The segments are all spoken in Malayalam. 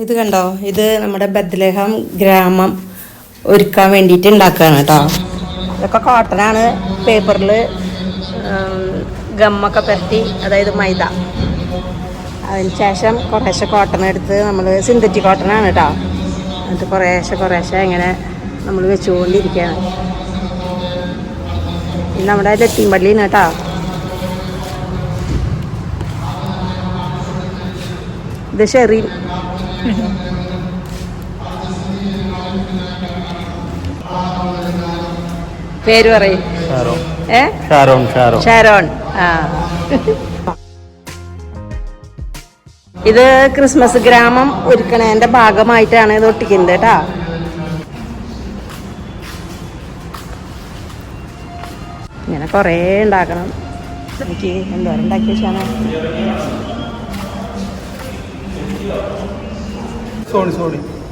ഇത് കണ്ടോ, ഇത് നമ്മുടെ ബത്ലഹേം ഗ്രാമം ഒരുക്കാൻ വേണ്ടിയിട്ട് ഉണ്ടാക്കുകയാണ് കേട്ടോ. ഇതൊക്കെ കോട്ടനാണ്. പേപ്പറിൽ ഗമ്മൊക്കെ പരത്തി, അതായത് മൈദ. അതിന് ശേഷം കുറേശ്ശെ കോട്ടൺ എടുത്ത് നമ്മൾ സിന്തറ്റിക് കോട്ടനാണ് കേട്ടോ. അത് കുറേശ്ശെ ഇങ്ങനെ നമ്മൾ വെച്ചുകൊണ്ടിരിക്കുകയാണ്. ഇത് നമ്മുടെ ലത്തീംപള്ളിയാണ് കേട്ടോ. ഇത് ഷെറി. പേര് പറയും. ഷാരോൺ. ആ, ഇത് ക്രിസ്മസ് ഗ്രാമം ഒരുക്കണേന്റെ ഭാഗമായിട്ടാണ് ഇത് ഒട്ടിക്കുന്നത് കേട്ടാ. ഇങ്ങനെ കൊറേ ഉണ്ടാക്കണം. എനിക്ക് എന്തോരം ഉണ്ടാക്കിയ വെച്ചാണ്.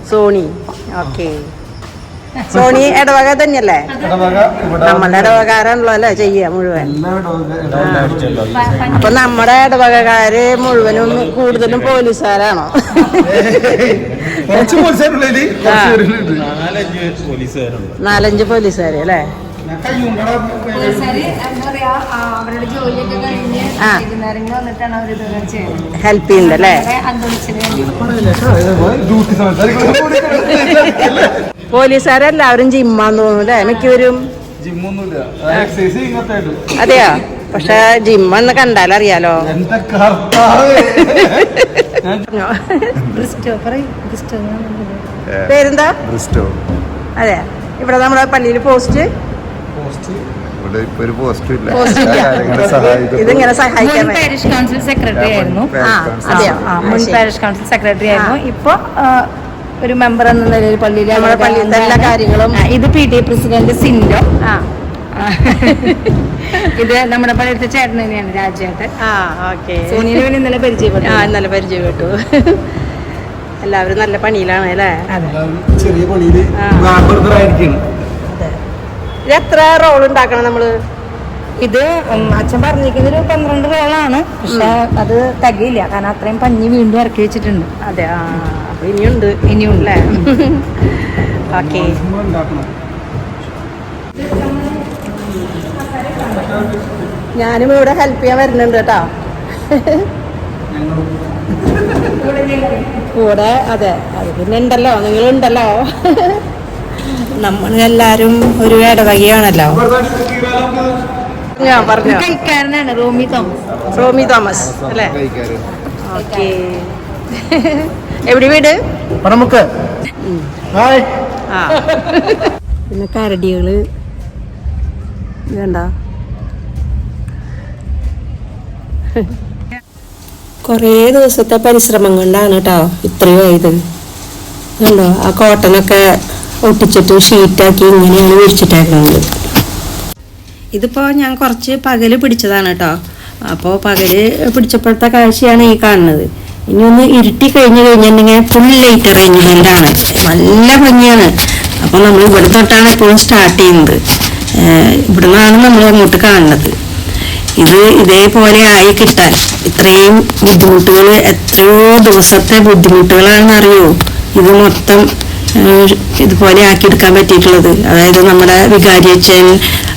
സോണി. ഓക്കെ, സോണി ഇടവക തന്നെയല്ലേ? നമ്മളുടെ ഇടവകാരാണല്ലോ അല്ലേ ചെയ്യാ മുഴുവൻ. അപ്പൊ നമ്മുടെ ഇടവകക്കാര് മുഴുവനും കൂടുതലും പോലീസുകാരാണോ? 4-5 പോലീസുകാര് അല്ലേ? ഹെൽപ്പ് ചെയ്യുന്നുണ്ടല്ലേ? പോലീസുകാരെല്ലാവരും ജിമ്മാന്ന് തോന്നുന്നു അല്ലേ മിക്കവരും? അതെയോ? പക്ഷെ ജിമ്മൊന്ന് കണ്ടാലറിയാലോ. പേരെന്താ? അതെ. ഇവിടെ നമ്മുടെ പള്ളിയിൽ പോസ്റ്റ് ഇതിങ്ങനെ സഹായിക്കാൻ പാരിഷ് കൗൺസിൽ സെക്രട്ടറി ആയിരുന്നു. മുൻ പാരിഷ് കൗൺസിൽ സെക്രട്ടറി ആയിരുന്നു. ഇപ്പൊ ഒരു മെമ്പർ എന്ന നിലയിൽ പള്ളിയിലെ നമ്മുടെ പള്ളിയിലത്തെ എല്ലാ കാര്യങ്ങളും. ഇത് PTA പ്രസിഡന്റ് സിൻഡോ. ഇത് നമ്മുടെ പള്ളിയിലത്തെ ചേട്ടൻ തന്നെയാണ്, രാജേട്ടൻ. സോനിയെ ഇന്നലെ പരിചയപ്പെട്ടു. എല്ലാവരും നല്ല പണിയിലാണ് അല്ലേ? ചെറിയ പണിയില് ഇത് എത്ര റോൾ ഉണ്ടാക്കണം നമ്മള്? ഇത് അച്ഛൻ പറഞ്ഞിരിക്കുന്നത് 12 റോളാണ്. പക്ഷെ അത് തികയില്ല, കാരണം അത്രയും പഞ്ഞി വീണ്ടും ഇറക്കി വെച്ചിട്ടുണ്ട്. അതെ, അപ്പൊ ഇനിയുണ്ട് അല്ലേ? ഓക്കെ. ഞാനും ഇവിടെ ഹെൽപ്പ് ചെയ്യാൻ വരുന്നുണ്ട് കേട്ടോ കൂടെ. അതെ, അത് പിന്നെ ഉണ്ടല്ലോ, നിങ്ങളുണ്ടല്ലോ. നമ്മളെല്ലാരും ഒരു ഇടവകയാണല്ലോ. ഞാൻ പറഞ്ഞു കൈക്കാരനാണ് റോമി തോമസ് അല്ലേ? ഓക്കെ. എവിടെ വീട്? നമുക്ക് പിന്നെ കരടികള് വേണ്ട. കുറേ ദിവസത്തെ പരിശ്രമം കൊണ്ടാണ് കേട്ടോ ഇത്രയും ആയത്. കണ്ടോ, ആ കോട്ടനൊക്കെ ഒട്ടിച്ചിട്ട് ഷീറ്റാക്കി ഇങ്ങനെയാണ് വിരിച്ചിട്ടേക്കുന്നത്. ഇതിപ്പോൾ ഞാൻ കുറച്ച് പകല് പിടിച്ചതാണ് കേട്ടോ. അപ്പോൾ പകല് പിടിച്ചപ്പോഴത്തെ കാഴ്ചയാണ് ഈ കാണുന്നത്. ഇനി ഒന്ന് ഇരുട്ടി കഴിഞ്ഞിട്ടുണ്ടെങ്കിൽ ഫുൾ ലൈറ്റ് അറേഞ്ച്മെൻ്റാണ്, നല്ല ഭംഗിയാണ്. അപ്പോൾ നമ്മൾ ഇവിടെ തൊട്ടാണ് എപ്പോഴും സ്റ്റാർട്ട് ചെയ്യുന്നത്. ഇവിടെ നിന്നാണ് നമ്മൾ അങ്ങോട്ട് കാണുന്നത്. ഇത് ഇതേപോലെ ആയി കിട്ടാൻ ഇത്രയും ബുദ്ധിമുട്ടുകൾ, എത്രയോ ദിവസത്തെ ബുദ്ധിമുട്ടുകളാണെന്നറിയോ ഇത് മൊത്തം ഇതുപോലെ ആക്കിയെടുക്കാൻ പറ്റിയിട്ടുള്ളത്. അതായത് നമ്മുടെ വികാരി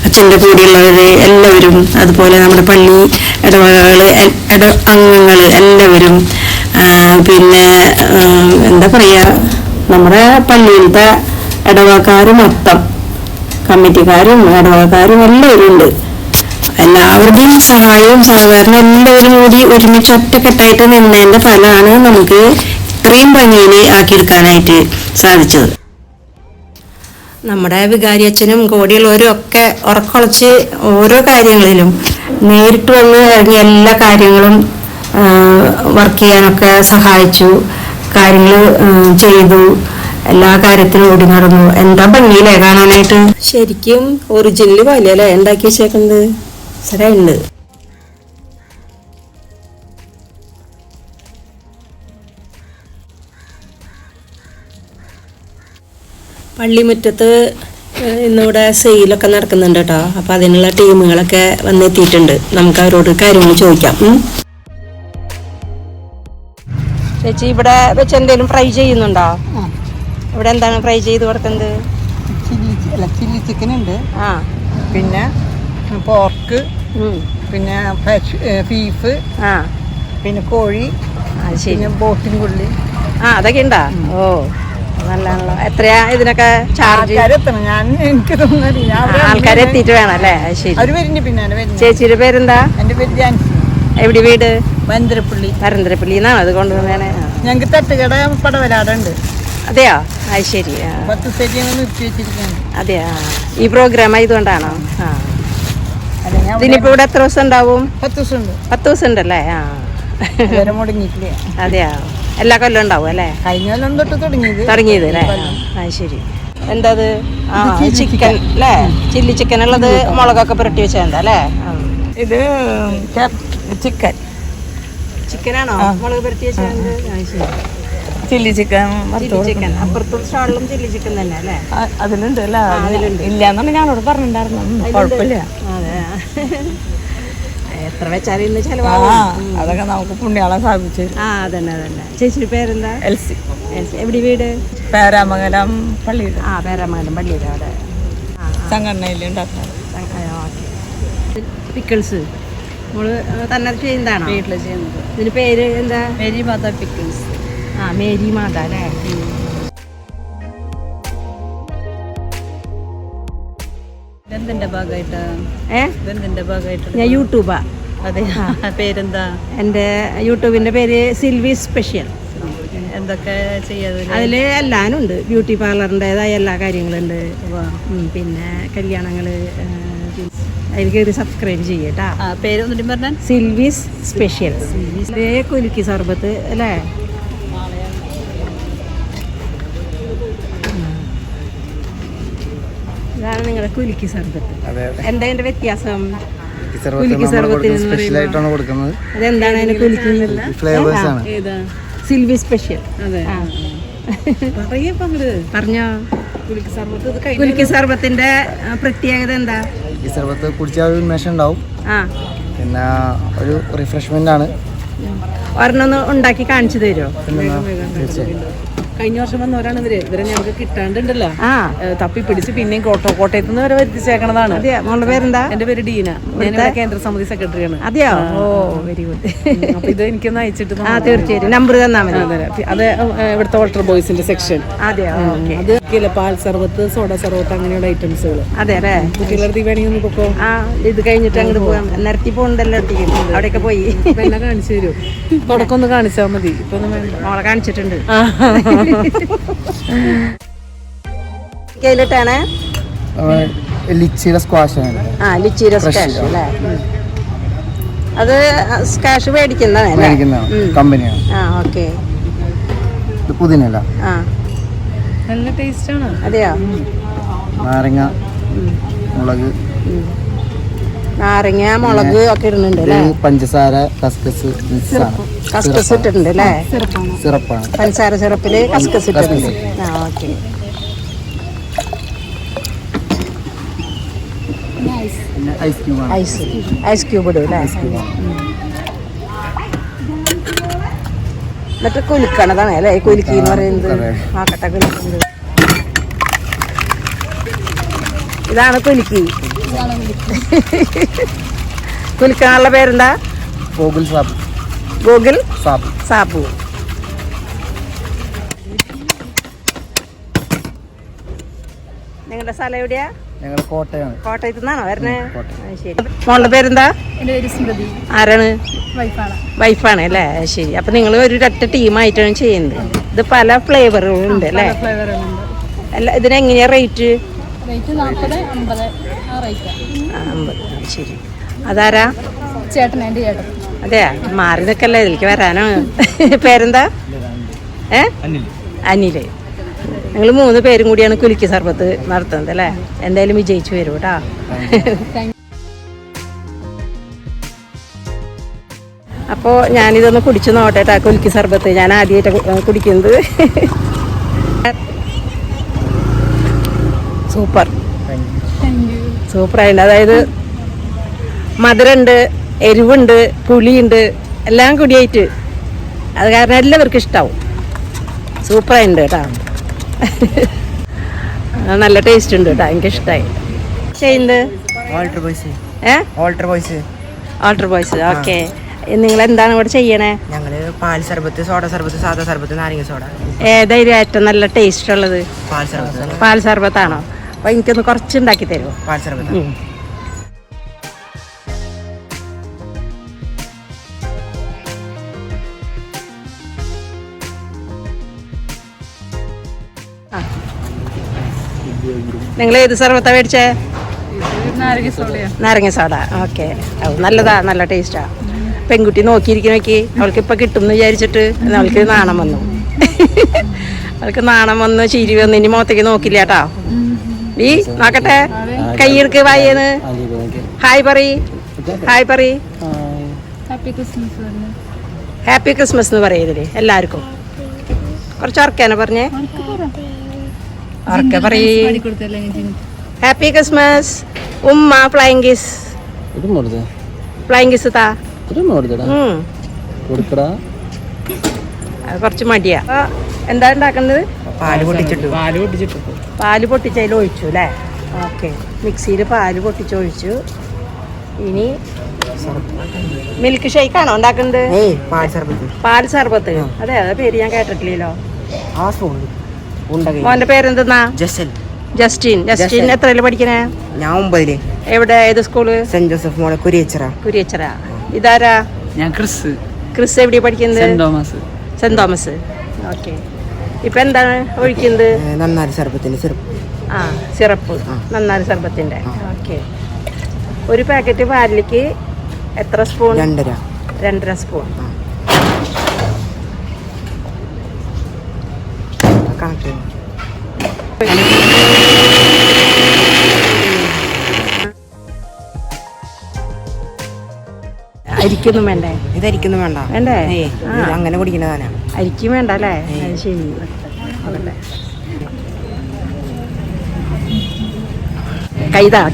അച്ഛൻ്റെ കൂടെയുള്ളവര് എല്ലാവരും, അതുപോലെ നമ്മുടെ പള്ളി ഇടവകകള് അംഗങ്ങൾ എല്ലാവരും, പിന്നെ എന്താ പറയുക, നമ്മുടെ പള്ളിയിലത്തെ ഇടവകക്കാര് മൊത്തം, കമ്മിറ്റിക്കാരും ഇടവകക്കാരും എല്ലാവരും ഉണ്ട്. എല്ലാവരുടെയും സഹായവും സഹകരണം എല്ലാവരും കൂടി ഒരുമിച്ച് ഒറ്റക്കെട്ടായിട്ട് നിന്നതിന്റെ ഫലമാണ് നമുക്ക് ഇത്രയും ഭംഗിയിൽ ആക്കിയെടുക്കാനായിട്ട് സാധിച്ചത്. നമ്മുടെ വികാരി അച്ഛനും കൂടെയുള്ളവരും ഒക്കെ ഉറക്കൊളച്ച് ഓരോ കാര്യങ്ങളിലും നേരിട്ട് വന്ന് എല്ലാ കാര്യങ്ങളും വർക്ക് ചെയ്യാനൊക്കെ സഹായിച്ചു, കാര്യങ്ങൾ ചെയ്തു, എല്ലാ കാര്യത്തിനും ഓടി നടന്നു. എന്താ ഭംഗിയില്ലേ കാണാനായിട്ട്? ശരിക്കും ഒറിജിനൽ പോലെ അല്ലേ ഉണ്ടാക്കി വെച്ചേക്കുന്നത്. ശരിയുണ്ട്. പള്ളിമുറ്റത്ത് ഇന്നിവിടെ സെയിലൊക്കെ നടക്കുന്നുണ്ട് കേട്ടോ. അപ്പം അതിനുള്ള ടീമുകളൊക്കെ വന്നെത്തിയിട്ടുണ്ട്. നമുക്ക് അവരോട് കാര്യങ്ങൾ ചോദിക്കാം. ചേച്ചി ഇവിടെ വെച്ച് എന്തെങ്കിലും ഫ്രൈ ചെയ്യുന്നുണ്ടോ? ഇവിടെ എന്താണ് ഫ്രൈ ചെയ്ത് കൊടുക്കുന്നത്? ചില്ലി ചിക്കൻ ഉണ്ട്, ആ, പിന്നെ പോർക്ക്, പിന്നെ ബീഫ്, ആ, പിന്നെ കോഴി, ശരി. പിന്നെ ബോട്ടിൻ പുള്ളി. അതൊക്കെ ഉണ്ടാ? ഓ, നല്ലതാണല്ലോ. എത്രയാ ഇതിനൊക്കെ ചാർജ്? എത്തണം, ഞാൻ എനിക്ക് തോന്നുന്നില്ല. ആൾക്കാരെ എത്തിയിട്ട് വേണം അല്ലേ? ശരി. അവര് വരുന്നുണ്ട്. പിന്നെ ചേച്ചിയുടെ പേരെന്താ? എന്റെ പേര് ജാൻസി. എവിടെ വീട്? വരന്തരപ്പള്ളി. വരന്തരപ്പള്ളി എന്നാണ് അത് കൊണ്ടുവന്നേ. ഞങ്ങക്ക് തട്ടുകട പടവലാടുണ്ട്. അതെയോ? അത് ശരി. 10 ദിവസമായിട്ട് ഞങ്ങൾ നിർത്തി വെച്ചിരിക്കുകയാണ്. അതെയാ, ഈ പ്രോഗ്രാം ആയതുകൊണ്ടാണോ? ആ, ഇതിനിപ്പോ ഇവിടെ എത്ര ദിവസം ഉണ്ടാവും? 10 ദിവസം ഉണ്ട്. 10 ദിവസം ഉണ്ടല്ലേ? ആ, മുടങ്ങിയിട്ടില്ലേ? അതെയാ, എല്ലാ കൊല്ലം ഉണ്ടാവും അല്ലേ? കഴിഞ്ഞ കൊല്ലം തൊട്ട് തുടങ്ങിയത് അല്ലേ? ആ, ശരി. എന്താ ചിക്കൻ അല്ലേ? ചില്ലി ചിക്കൻ ഉള്ളത് മുളകൊക്കെ പുരട്ടി വെച്ചാൽ എന്താ അല്ലേ? ഇത് ചിക്കൻ. ചിക്കനാണോ മുളക് പുരട്ടി വെച്ചാൽ? Chilli chicken. ചില്ലി ചിക്കൻ അപ്പുറത്തെ സ്റ്റാളിലും ചില്ലി ചിക്കൻ തന്നെ അല്ലേ? അതിലുണ്ട് അല്ല? അതിലുണ്ട്. ഇല്ലാന്നാണ് ഞാനോട് പറഞ്ഞിട്ടുണ്ടായിരുന്നു. കുഴപ്പമില്ല. അതെ, എത്ര വെച്ചാലും ഇന്ന് ചെലവാകും. അതൊക്കെ നമുക്ക് പുണ്യാളം സ്ഥാപിച്ചു. ആ, അതന്നെ അതന്നെ. ചേച്ചിയുടെ പേരെന്താ? എൽസി. എവിടെ വീട്? പേരാമംഗലം പള്ളിയിൽ. ആ, പേരാമംഗലം പള്ളിയിൽ അവിടെ സംഘടനയിൽ ഉണ്ടാക്കുന്നത്. പിക്കിൾസ് നമ്മള് തന്നെ ചെയ്യുന്നതാണോ? വീട്ടിൽ ചെയ്യുന്നത്. ഇതിന് പേര് എന്താ? മേരി മാതാ പിക്കിൾസ്. ആ, മേരി മാത അല്ലേ? എന്തിന്റെ ഭാഗമായിട്ട്? എന്തിന്റെ ഭാഗമായിട്ട്? ഞാൻ യൂട്യൂബാ. അതെ. പേരെന്താ? എൻ്റെ യൂട്യൂബിന്റെ പേര് സിൽവി സ്പെഷ്യൽ. എന്തൊക്കെ ചെയ്യാതെ? അതിൽ എല്ലാനും ഉണ്ട്. ബ്യൂട്ടി പാർലറിൻ്റെതായ എല്ലാ കാര്യങ്ങളുണ്ട്. പിന്നെ കല്യാണങ്ങള്. അതിൽ കയറി സബ്സ്ക്രൈബ് ചെയ്യട്ടാ. പേര് ഒന്നിട്ട് പറഞ്ഞാൽ സിൽവീസ് സ്പെഷ്യൽ. ഇതേ കുലുക്കി സർബത്ത് അല്ലേ? ഇതാണ് നിങ്ങളുടെ കുലുക്കി സർബത്ത്. എന്താ അതിന്റെ വ്യത്യാസം? കുലുക്കി സർബത്തിന് കൊടുക്കുന്നത് അതെന്താണ്? അതിന് കുലുക്കി ഫ്ലേവേഴ്സ് ആണ്. സിൽവി സ്പെഷ്യൽ. പറഞ്ഞോ. കുലുക്കി സർബത്തിന്റെ പ്രത്യേകത എന്താ? ഈ സർബത്ത് കുടിച്ചാൽ ഒരു ഉന്മേഷം ഉണ്ടാവും. പിന്നെ ഒരു റിഫ്രഷ്മെന്റ് ആണ്. ഒരെണ്ണം ഉണ്ടാക്കി കാണിച്ചു തരുമോ? കഴിഞ്ഞ വർഷം വന്നവരാണ് ഇവരെ ഞങ്ങൾക്ക് കിട്ടാണ്ടുണ്ടല്ലോ, തപ്പി പിടിച്ച് പിന്നെയും കോട്ടയത്ത് നിന്ന് വരെ വരുത്തിച്ചേക്കണതാണ്. മോളുടെ പേരെന്താ? എന്റെ പേര് ഡീന. ഞാൻ കേന്ദ്ര സമിതി സെക്രട്ടറിയാണ്. അതെയോ? ഓ, വെരി ഗുഡ്. അപ്പൊ ഇത് എനിക്കൊന്ന് അയച്ചിട്ട് തീർച്ചയായും നമ്പർ തന്നാ മതി. അത് ഇവിടുത്തെ വാട്ടർ ബോയ്സിന്റെ സെക്ഷൻ. അതെയോ? അത് പാൽ സർബത്ത്, സോഡ സർബത്ത്, അങ്ങനെയുള്ള ഐറ്റംസുകൾ. അതെ അല്ലേ? കുട്ടികളടുത്ത് വേണമെങ്കിൽ ഒന്ന് പൊക്കോ. ഇത് കഴിഞ്ഞിട്ട് അങ്ങോട്ട് പോകാം. നിരത്തി പോകണ്ടല്ലോ, അവിടെയൊക്കെ പോയി എല്ലാം കാണിച്ചു തരും. തുടക്കം ഒന്ന് കാണിച്ചാൽ മതി. ഇപ്പൊ ഒന്നും വേണ്ട. മോളെ കാണിച്ചിട്ടുണ്ട്. കയ്യിലിട്ടാണ് ലിച്ചിയുടെ സ്ക്വാഷ് ആണ്. ലിച്ചിയുടെ സ്ക്വാഷ് അല്ലേ? അത് സ്ക്വാഷ് മേടിക്കുന്നതാണ് കമ്പനിയാണ്. ഓക്കെ. പുതിനല്ല, നല്ല ടേസ്റ്റ് ആണ്. അതെയോ? നാരങ്ങ, മുളക്, നാരങ്ങ, മുളക് ഒക്കെ ഇടുന്നുണ്ട് അല്ലേ? പഞ്ചസാര, കസ്കസ് മിക്സ് ആണ്. കസ്കസ് ഇട്ടിട്ടുണ്ട് അല്ലേ? സിറപ്പാണ്. പഞ്ചസാര സിറപ്പില് കസ്കസ് ഇട്ടിട്ടുണ്ട്. ഓക്കെ. ഐസ് ക്യൂബ് ഇടും അല്ലേ? എന്നിട്ട് കുലുക്കണതാണ് അല്ലേ? കുലുക്കി എന്ന് പറയുന്നത്. നോക്കട്ടെ, കുലുക്കുന്നത് ഇതാണ് കുലുക്കി. കുലുക്കാനുള്ള പേരെന്താ? ഗൂഗിൾ സാബു. ഗൂഗിൾ സാബു. നിങ്ങളുടെ സ്ഥലം എവിടെയാ? ഞങ്ങളുടെ കോട്ടയാണ്. കോട്ടയത്ത് നിന്നാണോ വരണേ? ശരി. മോളുടെ പേരെന്താ? എന്റെ പേര് സ്മൃതി. ആരാണ്? വൈഫാണ് അല്ലേ? ശരി. അപ്പൊ നിങ്ങൾ ഒരു ഒറ്റ ടീമായിട്ടാണ് ചെയ്യുന്നത്. ഇത് പല ഫ്ലേവറുകളുണ്ട് അല്ലേ? അല്ല, ഇതിനെങ്ങനെയാ റേറ്റ്? 50. ശരി. അതാരാ? ചേട്ടൻ, എന്റെ ചേട്ടൻ. അതെയാ? മാറി നിൽക്കല്ലേ, ഇതിലേക്ക് വരാനോ. പേരെന്താ? അനില്. നിങ്ങൾ 3 പേരും കൂടിയാണ് കുലുക്കി സർബത്ത് നടത്തുന്നത് അല്ലേ? എന്തായാലും വിജയിച്ചു വരും കേട്ടാ. അപ്പോൾ ഞാനിതൊന്ന് കുടിച്ചു നോട്ടെ കുലുക്കി സർബത്ത്. ഞാൻ ആദ്യമായിട്ട് കുടിക്കുന്നത്. സൂപ്പറായിട്ടുണ്ട്. അതായത് മധുരമുണ്ട്, എരിവുണ്ട്, പുളിയുണ്ട്, എല്ലാം കൂടിയായിട്ട് അത് കാരണം എല്ലാവർക്കും ഇഷ്ടാവും. സൂപ്പറായിട്ടുണ്ട് കേട്ടോ. നല്ല ടേസ്റ്റ് ഉണ്ട് കേട്ടോ, എനിക്ക് ഇഷ്ടമായി. ചെയ്യുന്നത് ഓൾട്ടർ ബോയ്സ്. ഓക്കെ, നിങ്ങൾ എന്താണ് ഇവിടെ ചെയ്യണേ? ഞങ്ങള് പാൽ സർബത്ത്, സോഡ സർബത്ത്, സാദാ സർബത്ത്, നാരങ്ങ സോഡ. ഏതായാലും ഏറ്റവും നല്ല ടേസ്റ്റ് ഉള്ളത് പാൽ സർബത്ത്. പാൽ സർബത്താണോ? അപ്പൊ എനിക്കൊന്ന് കുറച്ച് ഉണ്ടാക്കി തരുമോ? പാൽ സർബത്ത്. നിങ്ങൾ ഏത് സർബത്താ മേടിച്ചേ? നാരങ്ങ സോഡ. ഓക്കെ, നല്ലതാ, നല്ല ടേസ്റ്റാ. പെൺകുട്ടി നോക്കിയിരിക്കണോക്കി, അവൾക്ക് ഇപ്പൊ കിട്ടും എന്ന് വിചാരിച്ചിട്ട് അവൾക്ക് നാണം വന്നു. അവൾക്ക് നാണം വന്നു, ചിരി വന്നു. ഇനി മുഖത്തേക്ക് നോക്കില്ല കേട്ടോ. ഈ നോക്കട്ടെ, കൈയെടുക്ക് വായേന്ന്. ഹായ് പറയ്, ഹായ് പറയ്. ഹാപ്പി ക്രിസ്മസ് എന്ന് പറയതില്ലേ എല്ലാവർക്കും? കുറച്ച് ഉറക്കാനെ പറഞ്ഞേ, ഉറക്കെ പറയ്. ഹാപ്പി ക്രിസ്മസ് ഉമ്മ. ഫ്ലൈങ് കിസ്, ഫ്ലൈങ് കിസ് താ. അത് കുറച്ച് മടിയാ. എന്താ ഉണ്ടാക്കുന്നത്? പാല് പൊട്ടിച്ചതിൽ ഒഴിച്ചു അല്ലേ? ഓക്കെ, മിക്സിയിൽ പാല് പൊട്ടിച്ചൊഴിച്ചു. ഇനി മിൽക്ക് ഷേക്കാണോ ഉണ്ടാക്കുന്നത്? പാൽ സർബത്ത്. അതെ, അതെ പേര് ഞാൻ കേട്ടിട്ടില്ലല്ലോ. മോന്റെ പേരെന്തെന്നാ? ജസ്റ്റിൻ. ജസ്റ്റിൻ എത്രയില് പഠിക്കണേ? ഞാൻ 9. എവിടെ, ഏത് സ്കൂള്? സെന്റ് ജോസഫ് മോളെ കുരിയച്ചിറ. ഇതാരാ? ഞാൻ ക്രിസ്. ക്രിസ് എവിടെയാ പഠിക്കുന്നത്? Saint Thomas. ഓക്കെ, ഇപ്പൊ എന്താണ് ഒഴിക്കുന്നത്? നന്നാരി സർബത്തിന്റെ സിറപ്പ്. സിറപ്പ്, നന്നാരി സർബത്തിന്റെ. ഓക്കെ, ഒരു പാക്കറ്റ് പാലിലേക്ക് എത്ര സ്പൂൺ? 2.5 സ്പൂൺ. കണക്ട്. അരിക്കൊന്നും വേണ്ടേ? ഇത് അരിക്കൊന്നും വേണ്ട. വേണ്ടേ? അങ്ങനെ കുടിക്കുന്നതാണ്. അരിക്കും വേണ്ട അല്ലേ? അത് ശരി. അതല്ലേ,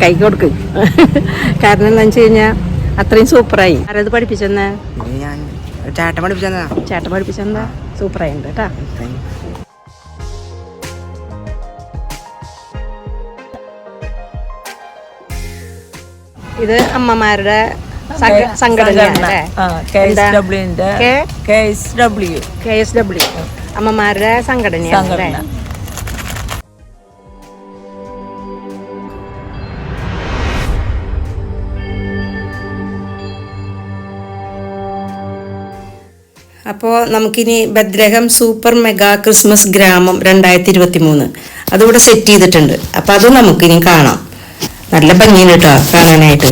കൈ കൊടുക്ക്. കാരണം എന്താ വെച്ച് കഴിഞ്ഞാൽ അത്രയും സൂപ്പറായി. ആരത് പഠിപ്പിച്ചെന്ന്? ഞാൻ ചേട്ടൻ പഠിപ്പിച്ചെന്നാ. ചേട്ടൻ പഠിപ്പിച്ചെന്നാ? സൂപ്പറായിട്ടുണ്ട് കേട്ടാ. ഇത് അമ്മമാരുടെ സംഘടന, അമ്മമാരുടെ സംഘടനയാണ്. അപ്പോൾ നമുക്കിനി ബദ്രഹം സൂപ്പർ മെഗാ ക്രിസ്മസ് ഗ്രാമം 2023 അതിവിടെ സെറ്റ് ചെയ്തിട്ടുണ്ട്. അപ്പം അത് നമുക്കിനി കാണാം. നല്ല ഭംഗിയുണ്ട് കേട്ടോ കാണാനായിട്ട്.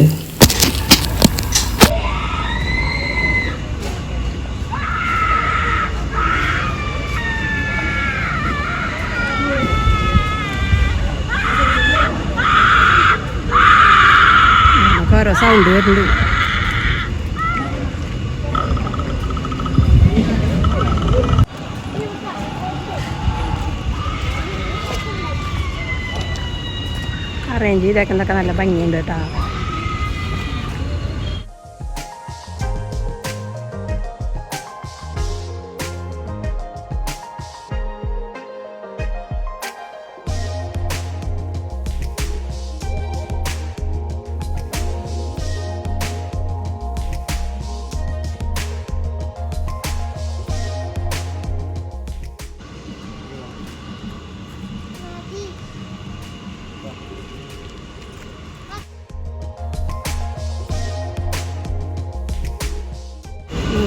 ഓരോ സൗണ്ട് വരുന്നുണ്ട്. അറേഞ്ച് ചെയ്തേക്കുന്നതൊക്കെ നല്ല ഭംഗിയുണ്ട് കേട്ടോ.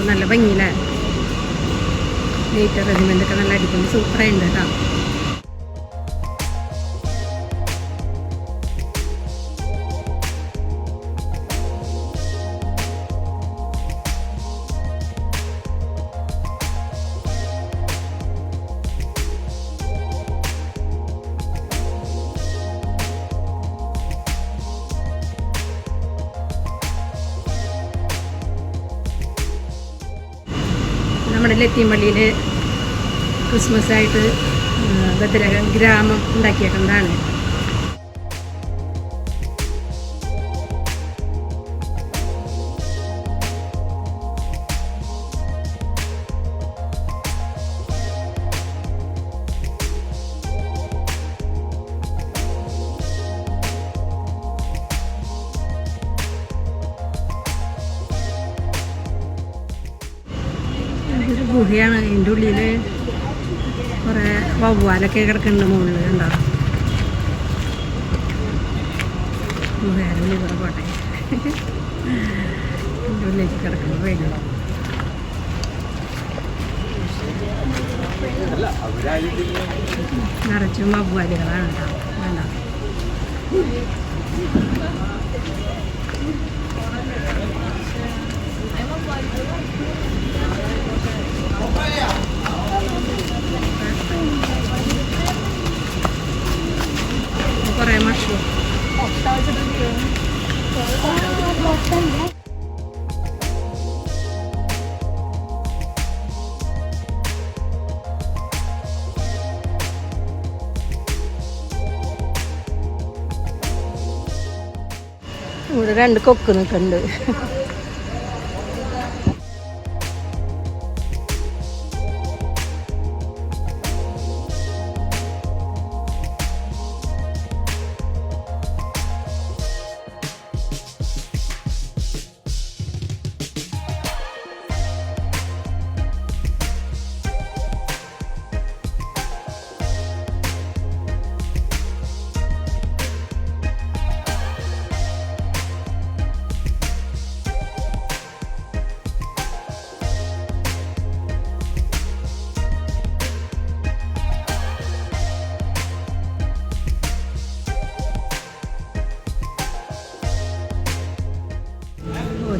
നല്ല ഭംഗിയില്ലേ? ലൈറ്റ് അറേഞ്ച്മെന്റ് ഒക്കെ നല്ല അടിപൊളി സൂപ്പറായിട്ടുണ്ട് കേട്ടോ. നമ്മുടെ ലത്തീംപള്ളിയിൽ ക്രിസ്മസ് ആയിട്ട് ബദ്രഹം ഗ്രാമം ഉണ്ടാക്കിയേക്കുന്നതാണ്. ഇതൊരു ഗുഹയാണ്. അതിൻ്റെ ഉള്ളിൽ കുറേ വവ്വാലൊക്കെ കിടക്കുന്നുണ്ട് മുകളിൽ. ഉണ്ടോ ഗുഹയുടെ ഉള്ളിൽ കൂടെ പോട്ടെ. എൻ്റെ ഉള്ളിലേക്ക് കിടക്കുന്നത് വേണം. നിറച്ചും വവ്വാലുകളാണ് കേട്ടോ. വേണ്ട കുറേ മഷ്റൂം. ഇവിടെ 2 കൊക്ക് നിൽക്കുന്നുണ്ട്.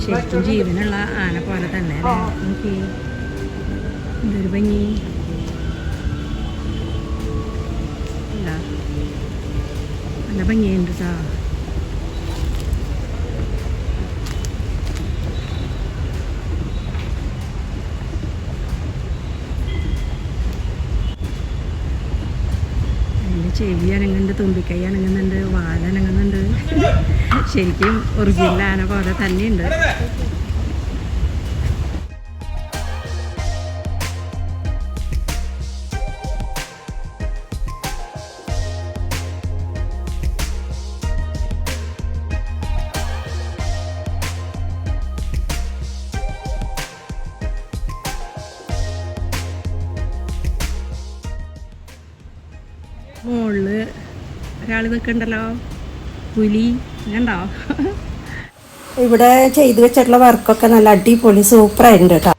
ശരിക്കും ജീവനുള്ള ആന പോലെ തന്നെ നോക്കി. എന്തൊരു ഭംഗി. അല്ല നല്ല ഭംഗിയുണ്ട് കേട്ടോ. അതിൻ്റെ ചെവി അനങ്ങുന്നുണ്ട്, തുമ്പിക്കൈ അനങ്ങുന്നുണ്ട്, വാലനങ്ങുന്നുണ്ട്. ശരിക്കും ഒറിജിനൽ ആന പോലെ തന്നെയുണ്ട്. മുകളില് ഒരാൾ നിൽക്കണ്ടല്ലോ, പുലി. കണ്ടോ? ഇവിടെ ചെയ്തു വെച്ചിട്ടുള്ള വർക്കൊക്കെ നല്ല അടിപൊളി സൂപ്പറായിട്ടുണ്ട് കേട്ടോ.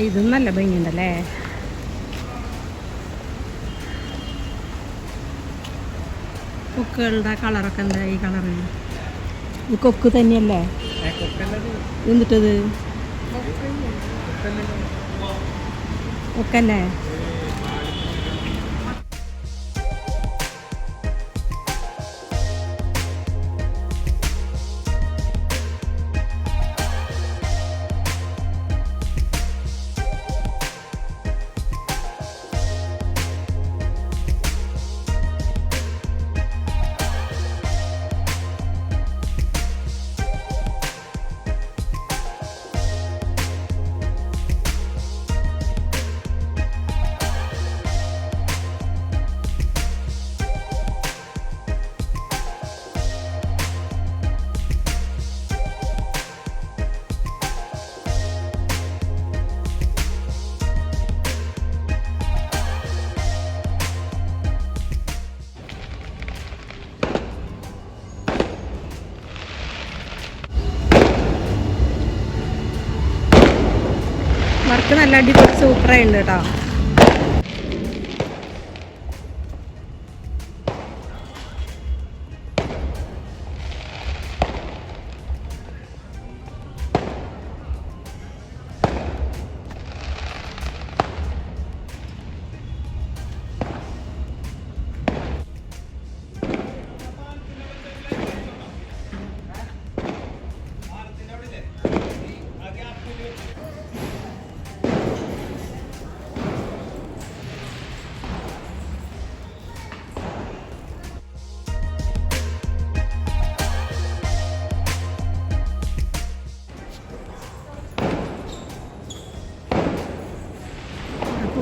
ഇതും നല്ല ഭംഗിയുണ്ടല്ലേ. കൊക്കുകളുടെ കളറൊക്കെ എന്താ ഈ കളറ്? ഈ കൊക്ക് തന്നെയല്ലേ? എന്നിട്ടത് കൊക്കല്ലേ? വർക്ക് നല്ല അടിപൊളി സൂപ്പറായിട്ടുണ്ട് കേട്ടോ.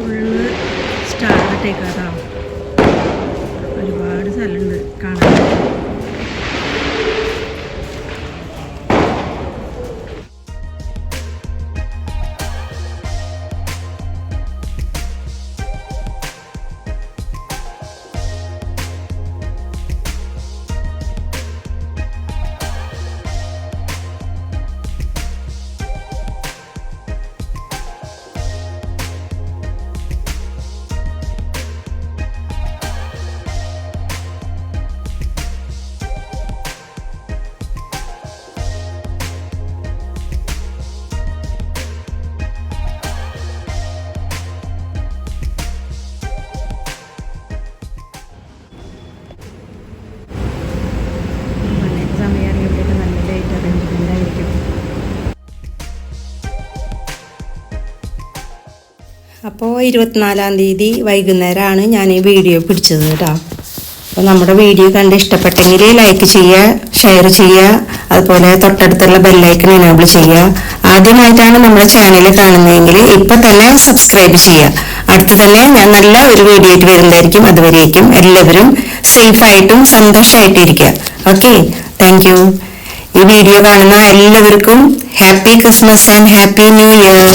ഫുള്ള് സ്റ്റാർ ഇട്ടേക്കാട്ടോ. ഒരുപാട് സ്ഥലമുണ്ട് കാണാൻ. അപ്പോൾ 24-ാം തീയതി വൈകുന്നേരമാണ് ഞാൻ ഈ വീഡിയോ പിടിച്ചത് കേട്ടോ. അപ്പോൾ നമ്മുടെ വീഡിയോ കണ്ട് ഇഷ്ടപ്പെട്ടെങ്കിൽ ലൈക്ക് ചെയ്യുക, ഷെയർ ചെയ്യുക, അതുപോലെ തൊട്ടടുത്തുള്ള ബെല്ലൈക്കൺ എനേബിൾ ചെയ്യുക. ആദ്യമായിട്ടാണ് നമ്മുടെ ചാനൽ കാണുന്നതെങ്കിൽ ഇപ്പം തന്നെ സബ്സ്ക്രൈബ് ചെയ്യുക. അടുത്ത് തന്നെ ഞാൻ നല്ല ഒരു വീഡിയോ ആയിട്ട് വരുന്നതായിരിക്കും. അതുവരേക്കും എല്ലാവരും സേഫായിട്ടും സന്തോഷമായിട്ടും ഇരിക്കുക. Okay, thank you. ഈ വീഡിയോ കാണുന്ന എല്ലാവർക്കും happy Christmas and happy new year.